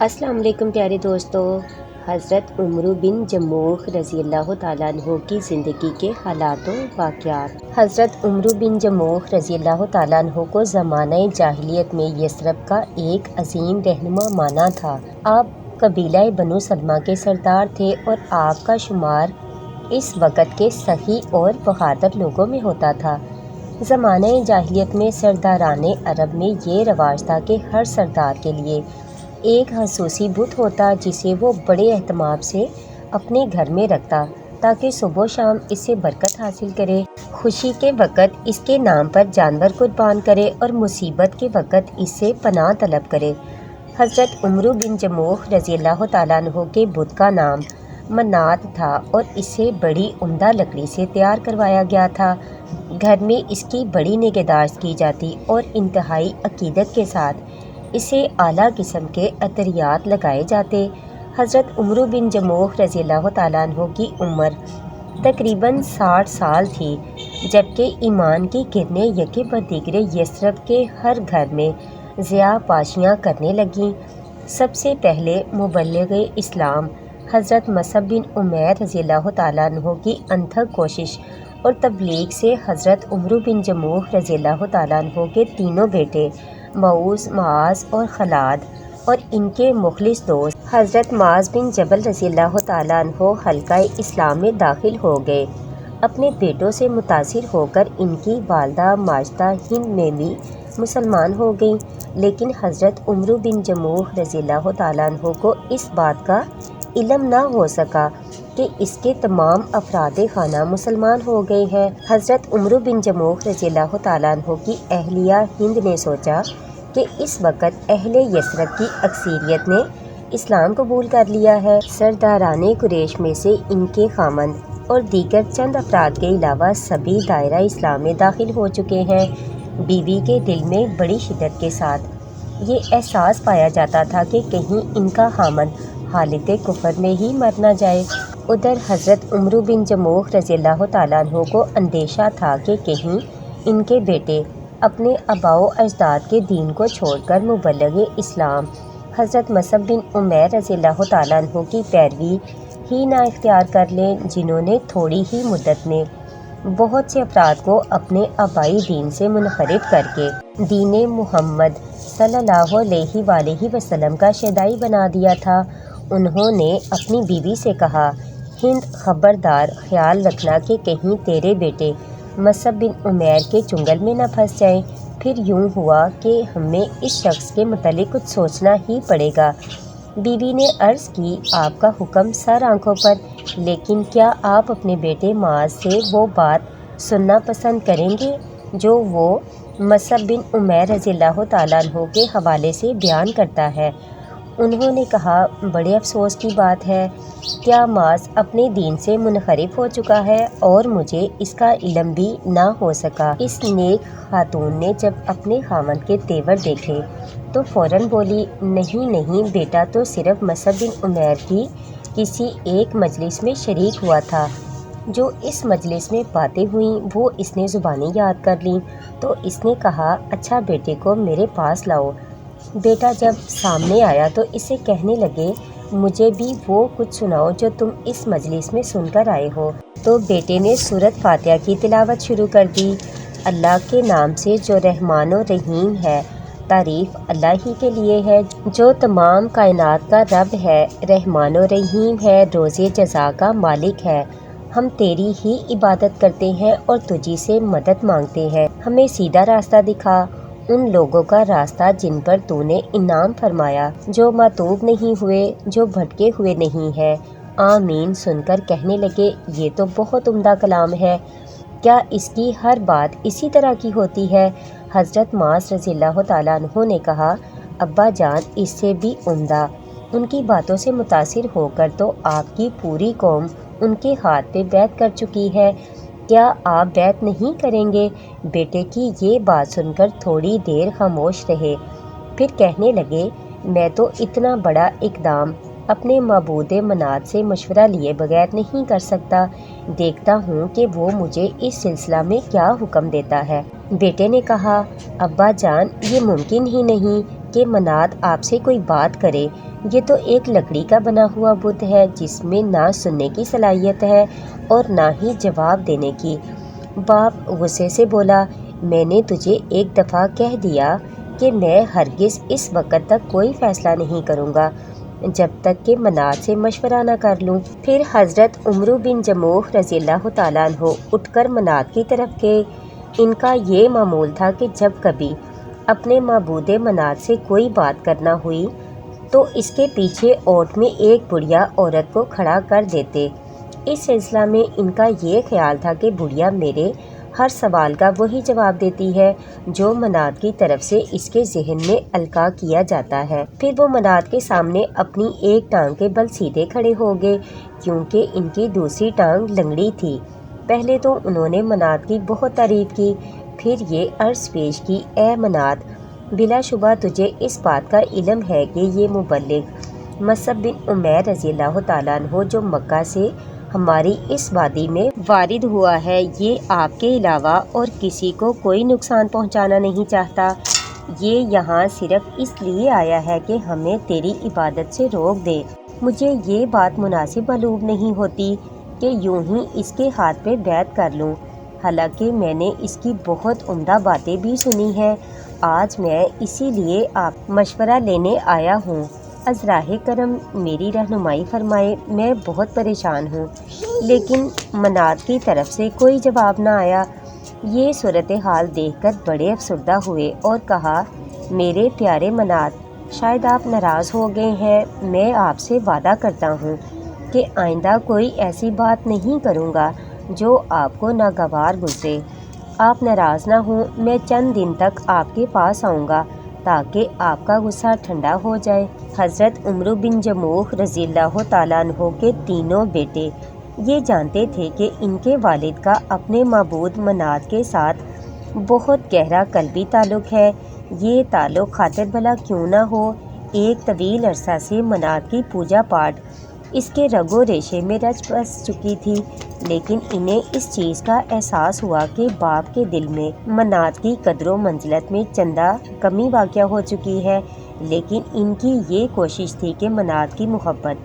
السلام علیکم پیارے دوستو۔ حضرت عمرو بن جموح رضی اللہ تعالیٰ عنہ کی زندگی کے حالات و واقعات۔ حضرت عمرو بن جموح رضی اللہ تعالیٰ عنہ کو زمانہ جاہلیت میں یثرب کا ایک عظیم رہنما مانا تھا۔ آپ قبیلہ بنو سلمہ کے سردار تھے اور آپ کا شمار اس وقت کے سخی اور بہادر لوگوں میں ہوتا تھا۔ زمانہ جاہلیت میں سرداران عرب میں یہ رواج تھا کہ ہر سردار کے لیے ایک خصوصی بت ہوتا جسے وہ بڑے اہتمام سے اپنے گھر میں رکھتا تاکہ صبح و شام اس سے برکت حاصل کرے، خوشی کے وقت اس کے نام پر جانور قربان کرے اور مصیبت کے وقت اس سے پناہ طلب کرے۔ حضرت عمرو بن جموح رضی اللہ تعالیٰ عنہ کے بت کا نام منات تھا اور اسے بڑی عمدہ لکڑی سے تیار کروایا گیا تھا۔ گھر میں اس کی بڑی نگہداشت کی جاتی اور انتہائی عقیدت کے ساتھ اسے اعلیٰ قسم کے عطریات لگائے جاتے۔ حضرت عمرو بن جموح رضی اللہ تعالیٰ عنہ کی عمر تقریباً 60 سال تھی جبکہ ایمان کی کرنیں یکے بعد دیگرے یثرب کے ہر گھر میں ضیاء پاشیاں کرنے لگیں۔ سب سے پہلے مبلغ اسلام حضرت مصعب بن عمیر رضی اللہ تعالیٰ عنہ کی انتھک کوشش اور تبلیغ سے حضرت عمرو بن جموح رضی اللہ تعالیٰ عنہ کے تینوں بیٹے معوذ، معاذ اور خلاد اور ان کے مخلص دوست حضرت معاذ بن جبل رضی اللہ تعالیٰ عنہ حلقہ اسلام میں داخل ہو گئے۔ اپنے بیٹوں سے متاثر ہو کر ان کی والدہ ماجدہ ہند میں بھی مسلمان ہو گئیں، لیکن حضرت عمرو بن جموح رضی اللہ تعالیٰ عنہ کو اس بات کا علم نہ ہو سکا کہ اس کے تمام افراد خانہ مسلمان ہو گئے ہیں۔ حضرت عمرو بن جموح رضی اللہ تعالیٰ عنہ کی اہلیہ ہند نے سوچا کہ اس وقت اہل یثرب کی اکثریت نے اسلام قبول کر لیا ہے۔ سرداران قریش میں سے ان کے خامند اور دیگر چند افراد کے علاوہ سبھی دائرہ اسلام میں داخل ہو چکے ہیں۔ بیوی کے دل میں بڑی شدت کے ساتھ یہ احساس پایا جاتا تھا کہ کہیں ان کا خامند حالت کفر میں ہی مر نہ جائے۔ ادھر حضرت عمرو بن جموح رضی اللہ تعالیٰ عنہ کو اندیشہ تھا کہ کہیں ان کے بیٹے اپنے آباء و اجداد کے دین کو چھوڑ کر مبلغ اسلام حضرت مصعب بن عمیر رضی اللہ تعالیٰ عنہ کی پیروی ہی نہ اختیار کر لیں، جنہوں نے تھوڑی ہی مدت میں بہت سے افراد کو اپنے آبائی دین سے منحرف کر کے دین محمد صلی اللہ علیہ وآلہ وسلم کا شیدائی بنا دیا تھا۔ انہوں نے اپنی بیوی سے کہا، ہند خبردار، خیال رکھنا کہ کہیں تیرے بیٹے مصعب بن عمیر کے چنگل میں نہ پھنس جائیں۔ پھر یوں ہوا کہ ہمیں اس شخص کے متعلق کچھ سوچنا ہی پڑے گا۔ بیوی نے عرض کی، آپ کا حکم سر آنکھوں پر، لیکن کیا آپ اپنے بیٹے معاذ سے وہ بات سننا پسند کریں گے جو وہ مصعب بن عمیر رضی اللہ تعالیٰ عنہ کے حوالے سے بیان کرتا ہے؟ انہوں نے کہا، بڑے افسوس کی بات ہے، کیا معاذ اپنے دین سے منحرف ہو چکا ہے اور مجھے اس کا علم بھی نہ ہو سکا۔ اس نیک خاتون نے جب اپنے خامند کے تیور دیکھے تو فوراً بولی، نہیں نہیں، بیٹا تو صرف مصعب بن عمیر کی کسی ایک مجلس میں شریک ہوا تھا۔ جو اس مجلس میں باتیں ہوئیں وہ اس نے زبانی یاد کر لیں تو اس نے کہا، اچھا بیٹے کو میرے پاس لاؤ۔ بیٹا جب سامنے آیا تو اسے کہنے لگے، مجھے بھی وہ کچھ سناؤ جو تم اس مجلس میں سن کر آئے ہو۔ تو بیٹے نے سورۃ فاتحہ کی تلاوت شروع کر دی۔ اللہ کے نام سے جو رحمان و رحیم ہے، تعریف اللہ ہی کے لیے ہے جو تمام کائنات کا رب ہے، رحمان و رحیم ہے، روز جزا کا مالک ہے۔ ہم تیری ہی عبادت کرتے ہیں اور تجھی سے مدد مانگتے ہیں، ہمیں سیدھا راستہ دکھا، ان لوگوں کا راستہ جن پر تو نے انعام فرمایا، جو ماتوب نہیں ہوئے، جو بھٹکے ہوئے نہیں ہیں۔ آمین سن کر کہنے لگے، یہ تو بہت عمدہ کلام ہے، کیا اس کی ہر بات اسی طرح کی ہوتی ہے؟ حضرت معاذ رضی اللہ تعالیٰ عنہ نے کہا، ابا جان، اس سے بھی عمدہ۔ ان کی باتوں سے متاثر ہو کر تو آپ کی پوری قوم ان کے ہاتھ پہ بیعت کر چکی ہے، کیا آپ بیعت نہیں کریں گے؟ بیٹے کی یہ بات سن کر تھوڑی دیر خاموش رہے، پھر کہنے لگے، میں تو اتنا بڑا اقدام اپنے معبود منات سے مشورہ لیے بغیر نہیں کر سکتا، دیکھتا ہوں کہ وہ مجھے اس سلسلہ میں کیا حکم دیتا ہے۔ بیٹے نے کہا، ابا جان، یہ ممکن ہی نہیں کہ منات آپ سے کوئی بات کرے؟ یہ تو ایک لکڑی کا بنا ہوا بت ہے جس میں نہ سننے کی صلاحیت ہے اور نہ ہی جواب دینے کی۔ باپ غصے سے بولا، میں نے تجھے ایک دفعہ کہہ دیا کہ میں ہرگز اس وقت تک کوئی فیصلہ نہیں کروں گا جب تک کہ منات سے مشورہ نہ کر لوں۔ پھر حضرت عمرو بن جموح رضی اللہ تعالیٰ عنہ اٹھ کر منات کی طرف گئے۔ ان کا یہ معمول تھا کہ جب کبھی اپنے معبود منات سے کوئی بات کرنا ہوئی تو اس کے پیچھے اوٹ میں ایک بڑھیا عورت کو کھڑا کر دیتے۔ اس سلسلہ میں ان کا یہ خیال تھا کہ بڑھیا میرے ہر سوال کا وہی جواب دیتی ہے جو منات کی طرف سے اس کے ذہن میں القاء کیا جاتا ہے۔ پھر وہ منات کے سامنے اپنی ایک ٹانگ کے بل سیدھے کھڑے ہو گئے کیونکہ ان کی دوسری ٹانگ لنگڑی تھی۔ پہلے تو انہوں نے منات کی بہت تعریف کی، پھر یہ عرض پیش کی، اے منات، بلا شبہ تجھے اس بات کا علم ہے کہ یہ مبلغ مصعب بن عمیر رضی اللہ تعالیٰ عنہ جو مکہ سے ہماری اس وادی میں وارد ہوا ہے، یہ آپ کے علاوہ اور کسی کو کوئی نقصان پہنچانا نہیں چاہتا۔ یہ یہاں صرف اس لیے آیا ہے کہ ہمیں تیری عبادت سے روک دے۔ مجھے یہ بات مناسب معلوم نہیں ہوتی کہ یوں ہی اس کے ہاتھ پہ بیعت کر لوں، حالانکہ میں نے اس کی بہت عمدہ باتیں بھی سنی ہیں۔ آج میں اسی لیے آپ مشورہ لینے آیا ہوں، از راہ کرم میری رہنمائی فرمائے، میں بہت پریشان ہوں۔ لیکن منات کی طرف سے کوئی جواب نہ آیا۔ یہ صورتحال دیکھ کر بڑے افسردہ ہوئے اور کہا، میرے پیارے منات، شاید آپ ناراض ہو گئے ہیں۔ میں آپ سے وعدہ کرتا ہوں کہ آئندہ کوئی ایسی بات نہیں کروں گا جو آپ کو ناگوار گزرے۔ آپ ناراض نہ ہوں، میں چند دن تک آپ کے پاس آؤں گا تاکہ آپ کا غصہ ٹھنڈا ہو جائے۔ حضرت عمرو بن جموح رضی اللہ تعالیٰ عنہ کے تینوں بیٹے یہ جانتے تھے کہ ان کے والد کا اپنے معبود منات کے ساتھ بہت گہرا قلبی تعلق ہے۔ یہ تعلق خاطر بھلا کیوں نہ ہو، ایک طویل عرصہ سے منات کی پوجا پاٹ اس کے رگ و ریشے میں رچ بس چکی تھی، لیکن انہیں اس چیز کا احساس ہوا کہ باپ کے دل میں منات کی قدر و منزلت میں چندہ کمی واقع ہو چکی ہے۔ لیکن ان کی یہ کوشش تھی کہ منات کی محبت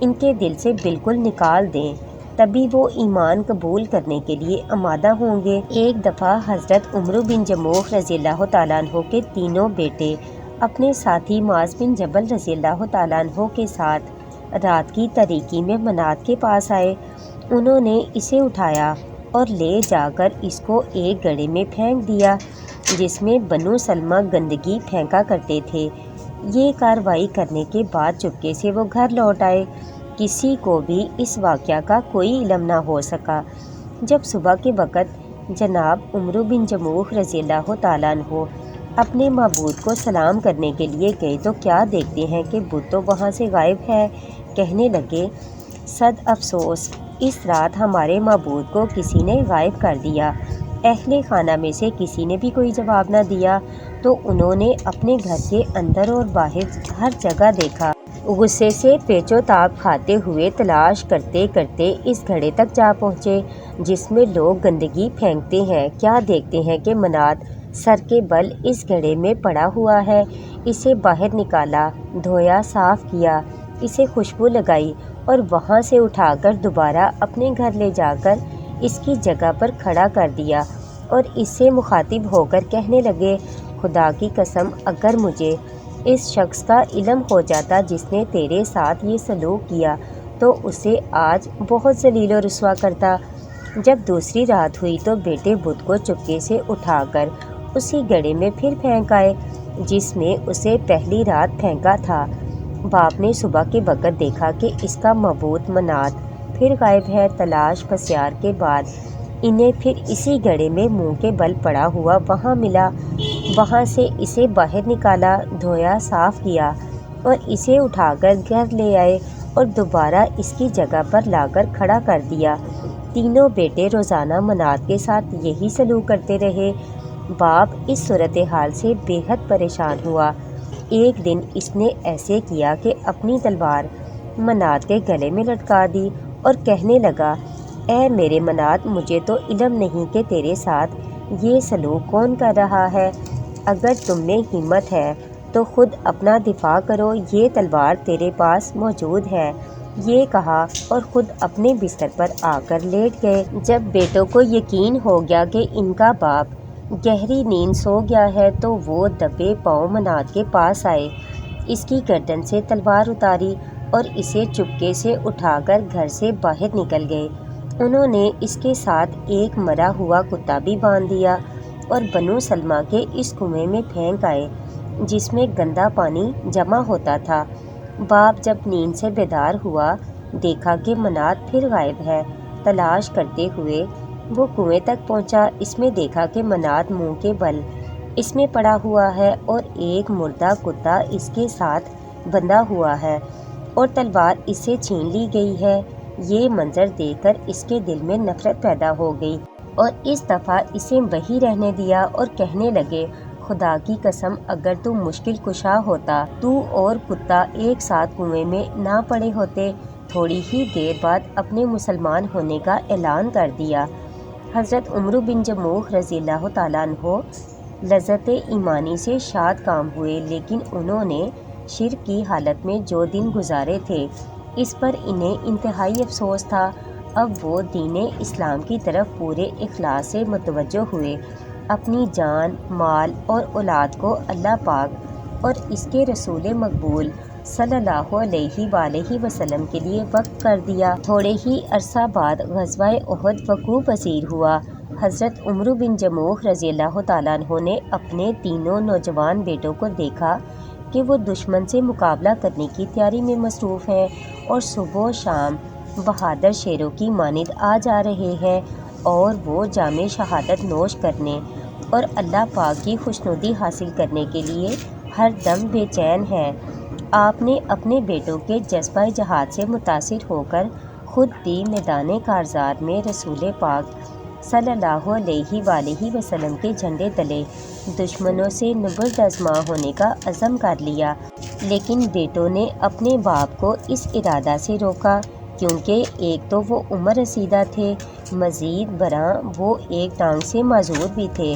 ان کے دل سے بالکل نکال دیں، تبھی وہ ایمان قبول کرنے کے لیے آمادہ ہوں گے۔ ایک دفعہ حضرت عمرو بن جموح رضی اللہ تعالیٰ عنہ کے تینوں بیٹے اپنے ساتھی معاذ بن جبل رضی اللہ تعالیٰ عنہ کے ساتھ رات کی تاریکی میں منات کے پاس آئے۔ انہوں نے اسے اٹھایا اور لے جا کر اس کو ایک گڑھے میں پھینک دیا جس میں بنو سلمہ گندگی پھینکا کرتے تھے۔ یہ کارروائی کرنے کے بعد چپکے سے وہ گھر لوٹ آئے۔ کسی کو بھی اس واقعہ کا کوئی علم نہ ہو سکا۔ جب صبح کے وقت جناب عمرو بن جموح رضی اللہ تعالیٰ عنہ اپنے معبود کو سلام کرنے کے لیے گئے تو کیا دیکھتے ہیں کہ بت تو وہاں سے غائب ہے۔ کہنے لگے، صد افسوس، اس رات ہمارے معبود کو کسی نے غائب کر دیا۔ اہل خانہ میں سے کسی نے بھی کوئی جواب نہ دیا تو انہوں نے اپنے گھر کے اندر اور باہر ہر جگہ دیکھا۔ غصے سے پیچ و تاب کھاتے ہوئے تلاش کرتے کرتے اس گھڑے تک جا پہنچے جس میں لوگ گندگی پھینکتے ہیں۔ کیا دیکھتے ہیں کہ منات سر کے بل اس گھڑے میں پڑا ہوا ہے۔ اسے باہر نکالا، دھویا، صاف کیا، اسے خوشبو لگائی اور وہاں سے اٹھا کر دوبارہ اپنے گھر لے جا کر اس کی جگہ پر کھڑا کر دیا اور اس سے مخاطب ہو کر کہنے لگے، خدا کی قسم، اگر مجھے اس شخص کا علم ہو جاتا جس نے تیرے ساتھ یہ سلوک کیا تو اسے آج بہت ذلیل و رسوا کرتا۔ جب دوسری رات ہوئی تو بیٹے بت کو چپکے سے اٹھا کر اسی گڑھے میں پھر پھینک آئے جس میں اسے پہلی رات پھینکا تھا۔ باپ نے صبح کے وقت دیکھا کہ اس کا معبود منات پھر غائب ہے۔ تلاش پسیار کے بعد انہیں پھر اسی گڑھے میں منہ کے بل پڑا ہوا وہاں ملا۔ وہاں سے اسے باہر نکالا، دھویا، صاف کیا اور اسے اٹھا کر گھر لے آئے اور دوبارہ اس کی جگہ پر لا کر کھڑا کر دیا۔ تینوں بیٹے روزانہ منات کے ساتھ یہی سلوک کرتے رہے۔ باپ اس صورتحال سے بے حد پریشان ہوا۔ ایک دن اس نے ایسے کیا کہ اپنی تلوار منات کے گلے میں لٹکا دی اور کہنے لگا، اے میرے منات، مجھے تو علم نہیں کہ تیرے ساتھ یہ سلوک کون کر رہا ہے۔ اگر تم میں ہمت ہے تو خود اپنا دفاع کرو، یہ تلوار تیرے پاس موجود ہے، یہ کہا اور خود اپنے بستر پر آ کر لیٹ گئے۔ جب بیٹوں کو یقین ہو گیا کہ ان کا باپ گہری نیند سو گیا ہے تو وہ دبے پاؤں منات کے پاس آئے، اس کی گردن سے تلوار اتاری اور اسے چپکے سے اٹھا کر گھر سے باہر نکل گئے۔ انہوں نے اس کے ساتھ ایک مرا ہوا کتا بھی باندھ دیا اور بنو سلمہ کے اس کنویں میں پھینک آئے جس میں گندا پانی جمع ہوتا تھا۔ باپ جب نیند سے بیدار ہوا، دیکھا کہ منات پھر غائب ہے۔ تلاش کرتے ہوئے وہ کنویں تک پہنچا، اس میں دیکھا کہ منات منہ کے بل اس میں پڑا ہوا ہے اور ایک مردہ کتا اس کے ساتھ بندھا ہوا ہے اور تلوار اس سے چھین لی گئی ہے۔ یہ منظر دیکھ کر اس کے دل میں نفرت پیدا ہو گئی اور اس دفعہ اسے وہیں رہنے دیا اور کہنے لگے، خدا کی قسم اگر تو مشکل کشا ہوتا تو اور کتا ایک ساتھ کنویں میں نہ پڑے ہوتے۔ تھوڑی ہی دیر بعد اپنے مسلمان ہونے کا اعلان کر دیا۔ حضرت عمرو بن جموح رضی اللہ تعالیٰ عنہ لذت ایمانی سے شاد کام ہوئے، لیکن انہوں نے شرک کی حالت میں جو دن گزارے تھے اس پر انہیں انتہائی افسوس تھا۔ اب وہ دین اسلام کی طرف پورے اخلاص سے متوجہ ہوئے، اپنی جان، مال اور اولاد کو اللہ پاک اور اس کے رسول مقبول صلی اللہ علیہ وآلہ وسلم کے لیے وقف کر دیا۔ تھوڑے ہی عرصہ بعد غزوہ احد وقوع پذیر ہوا۔ حضرت عمرو بن جموح رضی اللہ تعالیٰ عنہ نے اپنے تینوں نوجوان بیٹوں کو دیکھا کہ وہ دشمن سے مقابلہ کرنے کی تیاری میں مصروف ہیں اور صبح و شام بہادر شیروں کی مانند آ جا رہے ہیں، اور وہ جام شہادت نوش کرنے اور اللہ پاک کی خوشنودی حاصل کرنے کے لیے ہر دم بے چین ہیں۔ آپ نے اپنے بیٹوں کے جذبہ جہاد سے متاثر ہو کر خود بھی میدان کارزار میں رسول پاک صلی اللہ علیہ وآلہ وسلم کے جھنڈے تلے دشمنوں سے نبرد ہونے کا عزم کر لیا، لیکن بیٹوں نے اپنے باپ کو اس ارادہ سے روکا، کیونکہ ایک تو وہ عمر رسیدہ تھے، مزید برآں وہ ایک ٹانگ سے معذور بھی تھے۔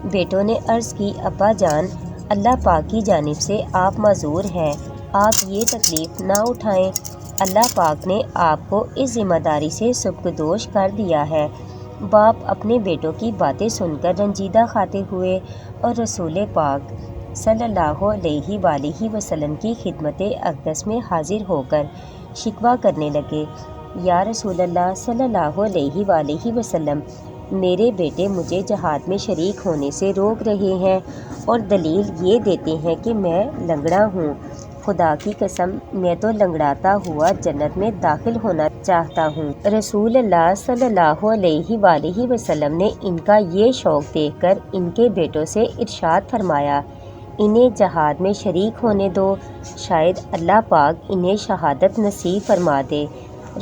بیٹوں نے عرض کی، ابا جان، اللہ پاک کی جانب سے آپ معذور ہیں، آپ یہ تکلیف نہ اٹھائیں، اللہ پاک نے آپ کو اس ذمہ داری سے سبکدوش کر دیا ہے۔ باپ اپنے بیٹوں کی باتیں سن کر رنجیدہ کھاتے ہوئے اور رسول پاک صلی اللہ علیہ وآلہ وسلم کی خدمت اقدس میں حاضر ہو کر شکوہ کرنے لگے، یا رسول اللہ صلی اللہ علیہ وآلہ وسلم، میرے بیٹے مجھے جہاد میں شریک ہونے سے روک رہے ہیں اور دلیل یہ دیتے ہیں کہ میں لنگڑا ہوں۔ خدا کی قسم میں تو لنگڑاتا ہوا جنت میں داخل ہونا چاہتا ہوں۔ رسول اللہ صلی اللہ علیہ وآلہ وسلم نے ان کا یہ شوق دیکھ کر ان کے بیٹوں سے ارشاد فرمایا، انہیں جہاد میں شریک ہونے دو، شاید اللہ پاک انہیں شہادت نصیب فرما دے۔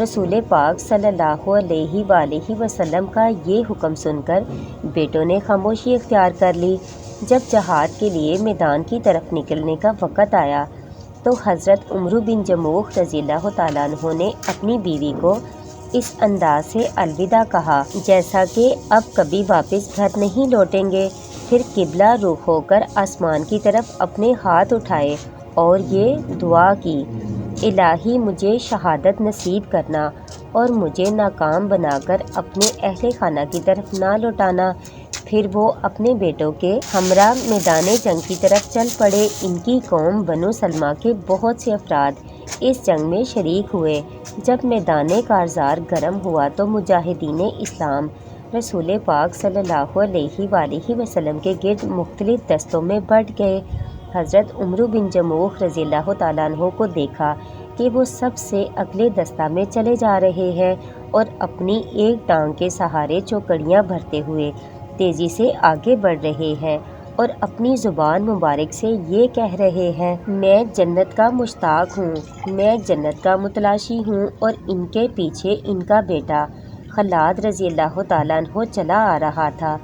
رسول پاک صلی اللہ علیہ وآلہ وسلم کا یہ حکم سن کر بیٹوں نے خاموشی اختیار کر لی۔ جب جہاد کے لیے میدان کی طرف نکلنے کا وقت آیا تو حضرت عمرو بن جموح رضی اللہ تعالیٰ عنہ نے اپنی بیوی کو اس انداز سے الوداع کہا جیسا کہ اب کبھی واپس گھر نہیں لوٹیں گے، پھر قبلہ رخ ہو کر آسمان کی طرف اپنے ہاتھ اٹھائے اور یہ دعا کی، الہی مجھے شہادت نصیب کرنا اور مجھے ناکام بنا کر اپنے اہل خانہ کی طرف نہ لوٹانا۔ پھر وہ اپنے بیٹوں کے ہمراہ میدان جنگ کی طرف چل پڑے۔ ان کی قوم بنو سلمہ کے بہت سے افراد اس جنگ میں شریک ہوئے۔ جب میدان کارزار گرم ہوا تو مجاہدین اسلام رسول پاک صلی اللہ علیہ وآلہ وسلم کے گرد مختلف دستوں میں بٹ گئے۔ حضرت عمرو بن جموح رضی اللہ تعالیٰ عنہ کو دیکھا کہ وہ سب سے اگلے دستہ میں چلے جا رہے ہیں اور اپنی ایک ٹانگ کے سہارے چوکڑیاں بھرتے ہوئے تیزی سے آگے بڑھ رہے ہیں اور اپنی زبان مبارک سے یہ کہہ رہے ہیں، میں جنت کا مشتاق ہوں، میں جنت کا متلاشی ہوں، اور ان کے پیچھے ان کا بیٹا خلاد رضی اللہ تعالیٰ عنہ چلا آ رہا تھا۔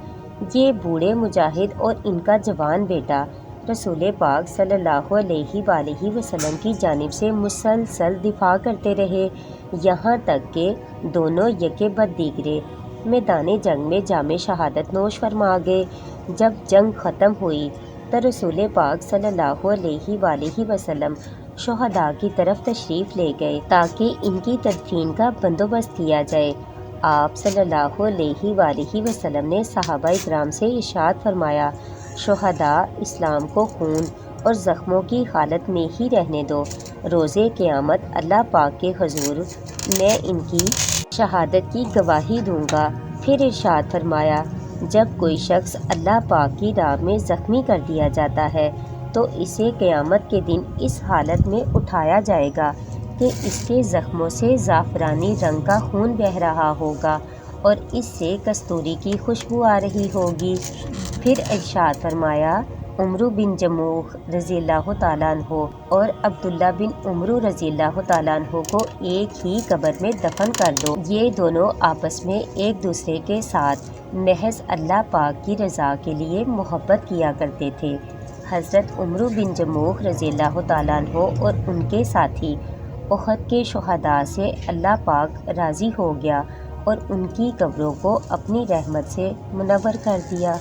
یہ بوڑھے مجاہد اور ان کا جوان بیٹا رسول پاک صلی اللہ علیہ وآلہ وسلم کی جانب سے مسلسل دفاع کرتے رہے، یہاں تک کہ دونوں یکے بعد دیگرے میدان جنگ میں جام شہادت نوش فرما گئے۔ جب جنگ ختم ہوئی تو رسول پاک صلی اللہ علیہ وآلہ وسلم شہداء کی طرف تشریف لے گئے تاکہ ان کی تدفین کا بندوبست کیا جائے۔ آپ صلی اللہ علیہ وآلہ وسلم نے صحابہ اکرام سے ارشاد فرمایا، شہداء اسلام کو خون اور زخموں کی حالت میں ہی رہنے دو، روز قیامت اللہ پاک کے حضور میں ان کی شہادت کی گواہی دوں گا۔ پھر ارشاد فرمایا، جب کوئی شخص اللہ پاک کی راہ میں زخمی کر دیا جاتا ہے تو اسے قیامت کے دن اس حالت میں اٹھایا جائے گا کہ اس کے زخموں سے زعفرانی رنگ کا خون بہہ رہا ہوگا اور اس سے کستوری کی خوشبو آ رہی ہوگی۔ پھر ارشاد فرمایا، عمرو بن جموح رضی اللہ تعالیٰ عنہ اور عبداللہ بن عمرو رضی اللہ تعالیٰ عنہ کو ایک ہی قبر میں دفن کر دو۔ یہ دونوں آپس میں ایک دوسرے کے ساتھ محض اللہ پاک کی رضا کے لیے محبت کیا کرتے تھے۔ حضرت عمرو بن جموح رضی اللہ تعالیٰ عنہ اور ان کے ساتھی احد کے شہداء سے اللہ پاک راضی ہو گیا اور ان کی قبروں کو اپنی رحمت سے منور کر دیا۔